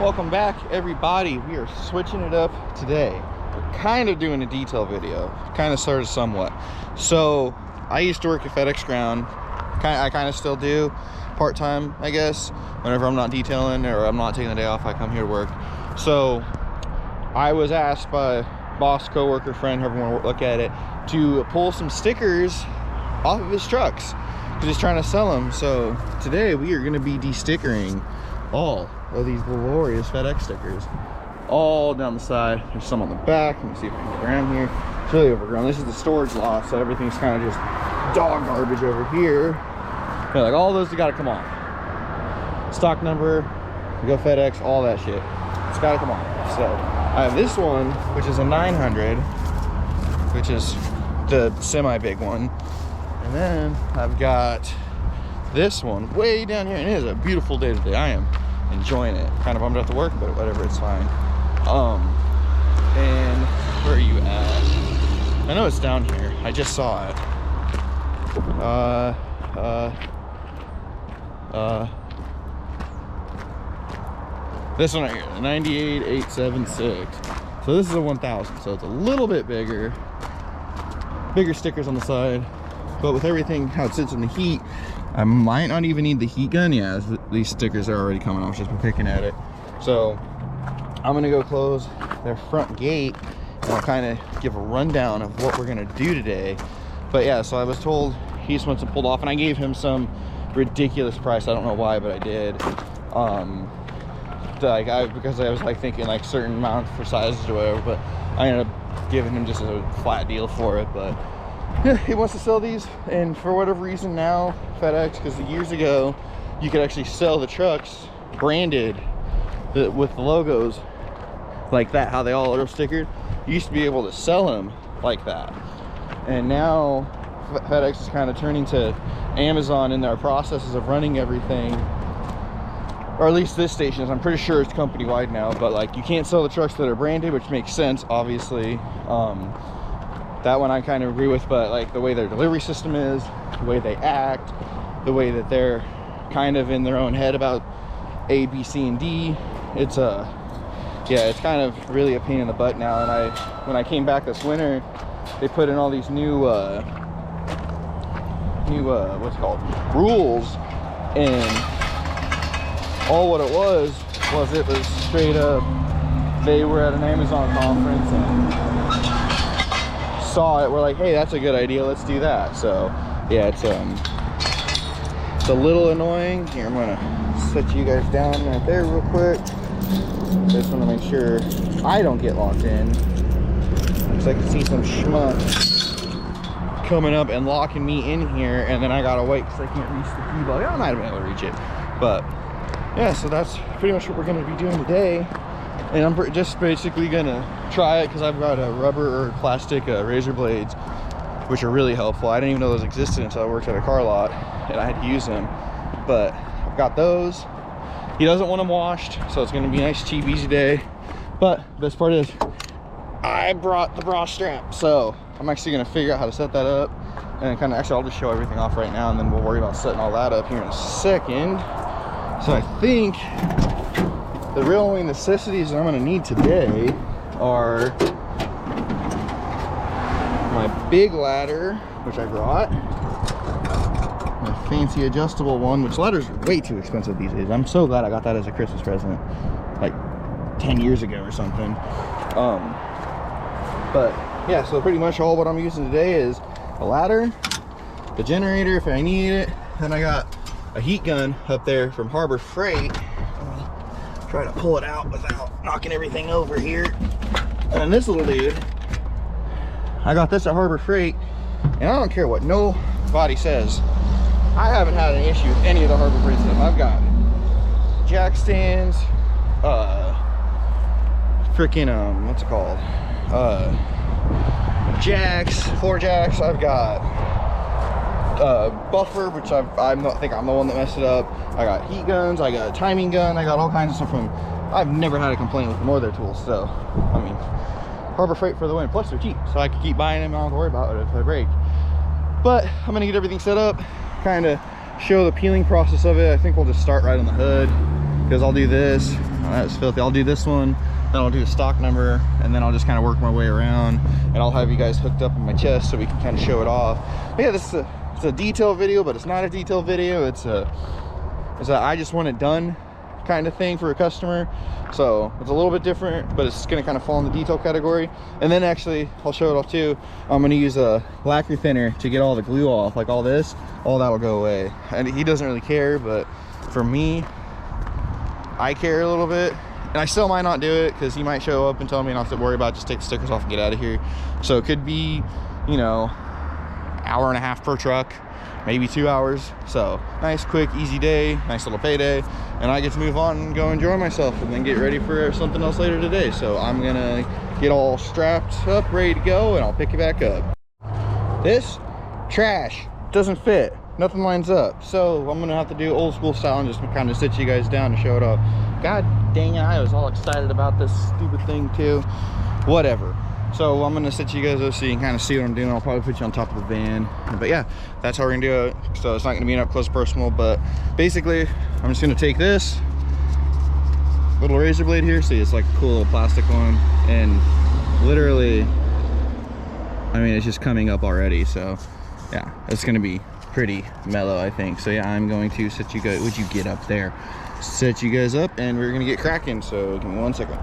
Welcome back, everybody. We are switching it up today. We're kind of doing a detail video, kind of sort of somewhat. So I used to work at FedEx ground. I kind of still do, part-time, I guess. Whenever I'm not detailing or I'm not taking the day off, I come here to work. So I was asked by boss, coworker, friend, however you want to look at it, to pull some stickers off of his trucks because he's trying to sell them. So today we are going to be de-stickering all of these glorious FedEx stickers all down the side. There's some on the back. Let me see if I can get around here. It's really overgrown. This is the storage lot, so everything's kind of just dog garbage over here. Yeah, like all those, you got to come off. Stock number, go FedEx, all that shit. It's got to come off. So I have this one, which is a 900, which is the semi-big one, and then I've got this one way down here, and it is a beautiful day today. I am enjoying it. Kind of bummed out to work, but whatever, it's fine. And where are you at? I know it's down here. I just saw it. This one right here, the 98876. So this is a 1000, so it's a little bit bigger stickers on the side, but with everything how it sits in the heat, I might not even need the heat gun. Yeah, these stickers are already coming off just by picking at it. So I'm gonna go close their front gate and I'll kind of give a rundown of what we're gonna do today. But yeah, so I was told he just wants it pulled off, and I gave him some ridiculous price. I don't know why, but I did. Because I was like thinking like certain amount for sizes or whatever, but I ended up giving him just a flat deal for it. But yeah, he wants to sell these, and for whatever reason now FedEx, because years ago you could actually sell the trucks branded with the logos like that, how they all are stickered. You used to be able to sell them like that, and now FedEx is kind of turning to Amazon in their processes of running everything, or at least this station is. I'm pretty sure it's company wide now, but like you can't sell the trucks that are branded, which makes sense, obviously. That one I kind of agree with, but like the way their delivery system is, the way they act, the way that they're kind of in their own head about A, B, C, and D, it's yeah, it's kind of really a pain in the butt now. And when I came back this winter, they put in all these new what's it called, rules, and all what it was straight up, they were at an Amazon conference and saw it. We're like, hey, that's a good idea, let's do that. So yeah, it's a little annoying. Here, I'm gonna set you guys down right there real quick. Just want to make sure I don't get locked in, because I can see some schmuck coming up and locking me in here, and then I gotta wait because I can't reach the key block. I might have been able to reach it, but yeah, so that's pretty much what we're going to be doing today. And I'm just basically going to try it because I've got a rubber or plastic razor blades, which are really helpful. I didn't even know those existed until I worked at a car lot and I had to use them. But I've got those. He doesn't want them washed, so it's going to be a nice, cheap, easy day. But the best part is I brought the bra strap, so I'm actually going to figure out how to set that up. And kind of, actually, I'll just show everything off right now, and then we'll worry about setting all that up here in a second. So I think the real only necessities that I'm going to need today are my big ladder, which I brought, my fancy adjustable one, which ladders are way too expensive these days. I'm so glad I got that as a Christmas present like 10 years ago or something. But yeah, so pretty much all what I'm using today is a ladder, the generator if I need it, then I got a heat gun up there from Harbor Freight. Try to pull it out without knocking everything over here. And this little dude, I got this at Harbor Freight, and I don't care what nobody says, I haven't had an issue with any of the Harbor Freight stuff. I've got jack stands, freaking what's it called, jacks, floor jacks. I've got buffer, which I think I'm the one that messed it up. I got heat guns, I got a timing gun, I got all kinds of stuff from. I've never had a complaint with more of their tools. So I mean, Harbor Freight for the win. Plus they're cheap, so I can keep buying them. I don't have to worry about it if they break. But I'm gonna get everything set up, kind of show the peeling process of it. I think we'll just start right on the hood. because I'll do this. Oh, that's filthy. I'll do this one, then I'll do the stock number, and then I'll just kind of work my way around, and I'll have you guys hooked up in my chest so we can kind of show it off. But yeah, this is it's a detail video, but it's not a detail video. It's a I just want it done kind of thing for a customer. So it's a little bit different, but it's gonna kind of fall in the detail category. And then actually, I'll show it off too. I'm gonna use a lacquer thinner to get all the glue off, like all this, all that'll go away. And he doesn't really care, but for me, I care a little bit. And I still might not do it because he might show up and tell me not to worry about it, just take the stickers off and get out of here. So it could be, you know, hour and a half per truck, maybe 2 hours. So nice, quick, easy day, nice little payday, and I get to move on and go enjoy myself and then get ready for something else later today. So I'm gonna get all strapped up, ready to go, and I'll pick it back up. This trash doesn't fit, nothing lines up, so I'm gonna have to do old school style and just kind of sit you guys down to show it off. God dang it, I was all excited about this stupid thing too. Whatever. So I'm gonna sit you guys up so you can kind of see what I'm doing. I'll probably put you on top of the van, but yeah, that's how we're gonna do it. So it's not gonna be an up close personal, but basically I'm just gonna take this little razor blade here. See, it's like a cool little plastic one, and literally, I mean, it's just coming up already. So yeah, it's gonna be pretty mellow, I think. So yeah, I'm going to sit you guys, would you get up there? Set you guys up, and we're gonna get cracking. So give me 1 second.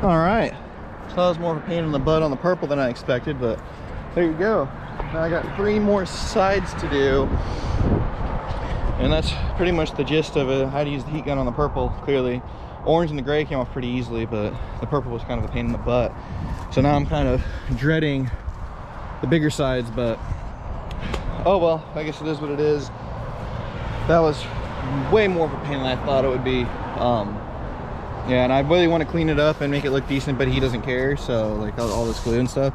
All right, so that was more of a pain in the butt on the purple than I expected, but there you go. Now I got 3 more sides to do, and that's pretty much the gist of it. I had to use the heat gun on the purple, clearly. Orange and the gray came off pretty easily, but the purple was kind of a pain in the butt. So now I'm kind of dreading the bigger sides, but oh well, I guess it is what it is. That was way more of a pain than I thought it would be. Yeah, and I really want to clean it up and make it look decent, but he doesn't care. So like all this glue and stuff,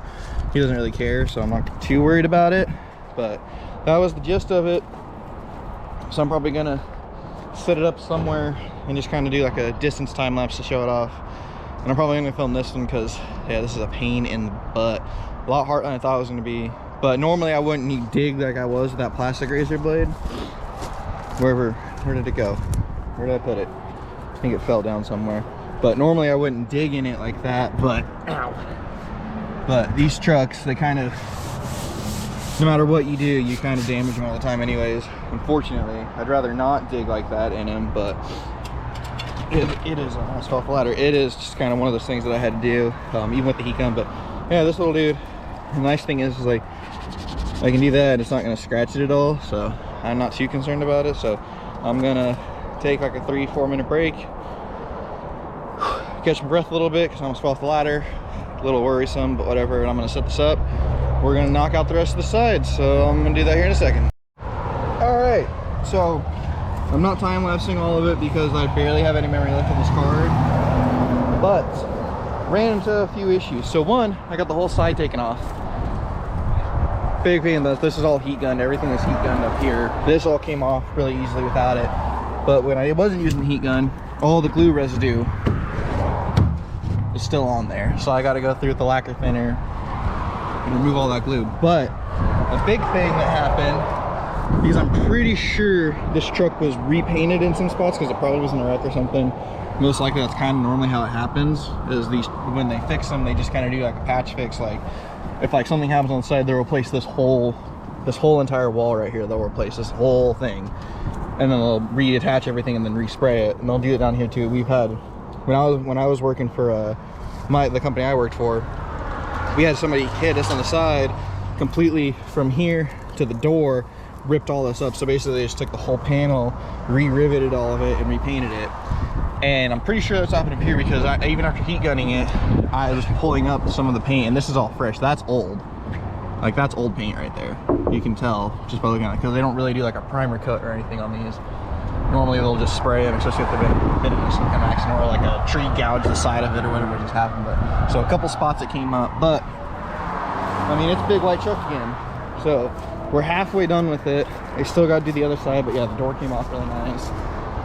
he doesn't really care, so I'm not too worried about it. But that was the gist of it. So I'm probably gonna set it up somewhere and just kind of do like a distance time lapse to show it off. And I'm probably gonna film this one because yeah, this is a pain in the butt. A lot harder than I thought it was gonna be. But normally I wouldn't dig like I was with that plastic razor blade. Where did it go? Where did I put it? I think it fell down somewhere. But normally I wouldn't dig in it like that, but ow. But these trucks, they kind of, no matter what you do, you kind of damage them all the time anyways. Unfortunately, I'd rather not dig like that in them, but it is an asphalt ladder. It is just kind of one of those things that I had to do, even with the heat gun. But yeah, this little dude, the nice thing is like I can do that and it's not going to scratch it at all, so I'm not too concerned about it. So I'm gonna take like a 3-4 minute break, catch my breath a little bit because I almost fell off the ladder. A little worrisome, but whatever. And I'm gonna set this up. We're gonna knock out the rest of the sides, so I'm gonna do that here in a second. All right, so I'm not time lapsing all of it because I barely have any memory left on this card, but ran into a few issues. So one, I got the whole side taken off. Big pain in the, this is all heat gunned. Everything is heat gunned up here. This all came off really easily without it. But when I wasn't using the heat gun, all the glue residue is still on there. So I got to go through with the lacquer thinner and remove all that glue. But a big thing that happened, because I'm pretty sure this truck was repainted in some spots because it probably was in a wreck or something. Most likely that's kind of normally how it happens, is these, when they fix them, they just kind of do like a patch fix. Like if like something happens on the side, they'll replace this whole entire wall right here. They'll replace this whole thing, and then they'll reattach everything and then respray it. And they'll do it down here too. We've had, when I was working for the company I worked for, we had somebody hit us on the side completely from here to the door, ripped all this up. So basically they just took the whole panel, re-riveted all of it, and repainted it. And I'm pretty sure that's happened up here because even after heat gunning it, I was pulling up some of the paint, and this is all fresh. That's old. Like that's old paint right there. You can tell just by looking at it, because they don't really do like a primer coat or anything on these. Normally they'll just spray them, especially if they've been in some kind of accident or like a tree gouged the side of it or whatever just happened. But so a couple spots that came up, but I mean it's big white truck again. So we're halfway done with it. I still got to do the other side, but yeah, the door came off really nice.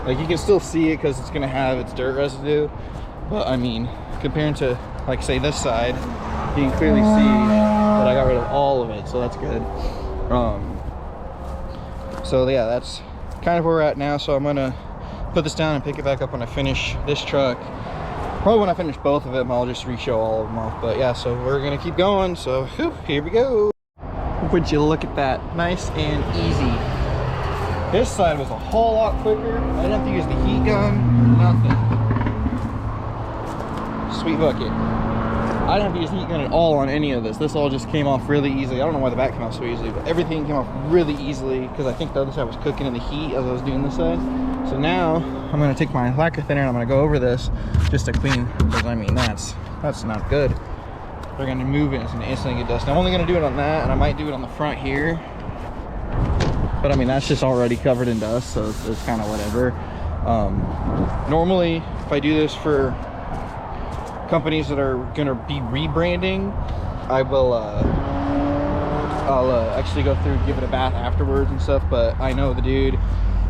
Like you can still see it because it's gonna have its dirt residue, but I mean, comparing to like say this side, you can clearly see that I got rid of all of it, so that's good. So yeah, that's kind of where we're at now. So I'm gonna put this down and pick it back up when I finish this truck. Probably when I finish both of them, I'll just re-show all of them off. But yeah, so we're gonna keep going. So whew, here we go. Would you look at that? Nice and easy. This side was a whole lot quicker. I didn't have to use the heat gun, nothing. Sweet bucket. I didn't have to use the heat gun at all on any of this. This all just came off really easily. I don't know why the back came off so easily, but everything came off really easily because I think the other side was cooking in the heat as I was doing this side. So now I'm gonna take my lacquer thinner and I'm gonna go over this just to clean, because I mean that's not good. They're gonna move it and it's gonna instantly get dust. I'm only gonna do it on that, and I might do it on the front here. But I mean, that's just already covered in dust, so it's kind of whatever. Normally, if I do this for companies that are gonna be rebranding, I will, I'll actually go through and give it a bath afterwards and stuff. But I know the dude,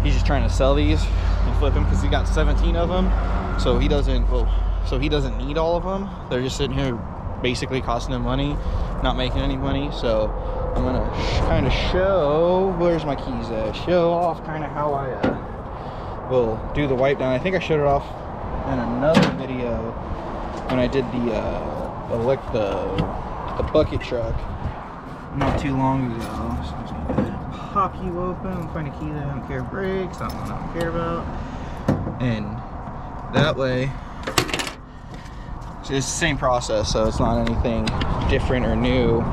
he's just trying to sell these and flip them because he got 17 of them. So he doesn't, so he doesn't need all of them. They're just sitting here basically costing him money, not making any money. So I'm gonna kind of show, where's my keys at? Show off kind of how I will do the wipe down. I think I showed it off in another video when I did the bucket truck not too long ago. So I'm just gonna pop you open, find a key that I don't care brakes, something I don't care about, and that way it's the same process, so it's not anything different or new.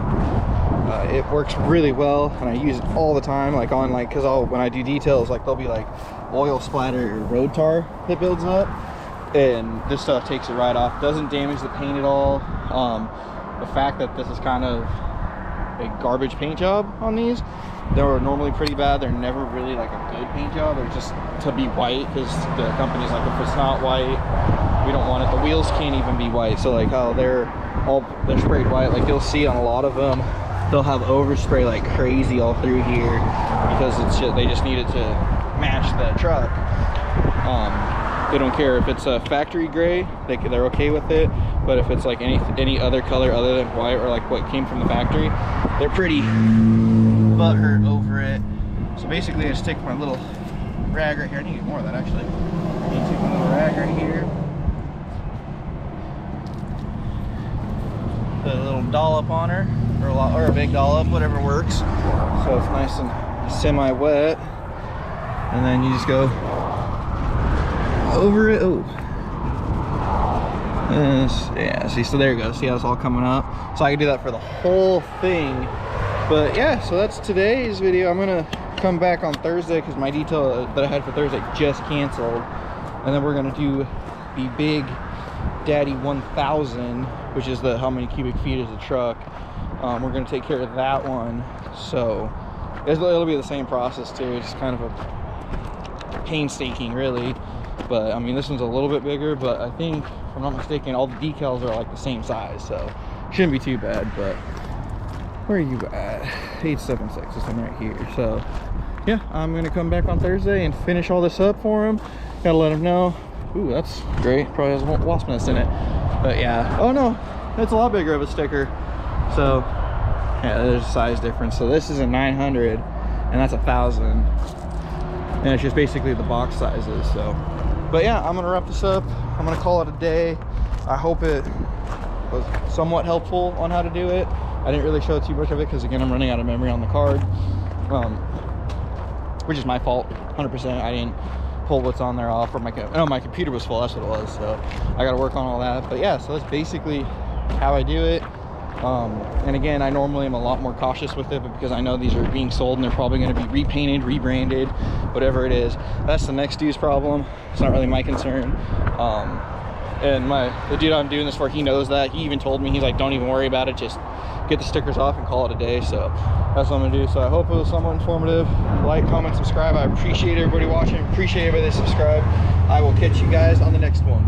It works really well, and I use it all the time, like on like, because when I do details, like there'll be like oil splatter or road tar that builds up, and this stuff takes it right off. Doesn't damage the paint at all. The fact that this is kind of a garbage paint job on these, they're normally pretty bad. They're never really like a good paint job. They're just to be white, because the company's like, if it's not white, we don't want it. The wheels can't even be white. So like, oh, they're sprayed white. Like you'll see on a lot of them, they'll have overspray like crazy all through here because it's just, they just need it to match the truck. They don't care if it's a factory gray, they're okay with it. But if it's like any other color other than white, or like what came from the factory, they're pretty butthurt over it. So basically I just take my little rag right here. I need to get more of that actually. I need to take my little rag right here, put a little dollop on her, or a big dollop, whatever works, so it's nice and semi-wet, and then you just go over it. Oh, yeah, see, so there you go. See how it's all coming up? So I can do that for the whole thing. But yeah, so that's today's video. I'm gonna come back on Thursday because my detail that I had for Thursday just canceled, and then we're gonna do the Big Daddy 1000, which is the how many cubic feet is the truck. We're gonna take care of that one, so it'll be the same process too. It's kind of a painstaking, really. But I mean, this one's a little bit bigger, but I think, if I'm not mistaken, all the decals are like the same size, so shouldn't be too bad. But where are you at? 876, this one right here. So yeah, I'm gonna come back on Thursday and finish all this up for him. Gotta let him know. Ooh, that's great. Probably has a wasp nest in it. But yeah, oh no, that's a lot bigger of a sticker. So yeah, there's a size difference. So this is a 900 and that's 1,000. And it's just basically the box sizes. So, but yeah, I'm gonna wrap this up. I'm gonna call it a day. I hope it was somewhat helpful on how to do it. I didn't really show too much of it because again, I'm running out of memory on the card, which is my fault, 100%. I didn't pull what's on there off, or my computer was full, that's what it was. So I got to work on all that. But yeah, so that's basically how I do it. And again, I normally am a lot more cautious with it, but because I know these are being sold and they're probably going to be repainted, rebranded, whatever it is, that's the next dude's problem. It's not really my concern. And the dude I'm doing this for, he knows that. He even told me, he's like, don't even worry about it, just get the stickers off and call it a day. So that's what I'm gonna do. So I hope it was somewhat informative. Like, comment, subscribe. I appreciate everybody watching, appreciate everybody that subscribed. I will catch you guys on the next one.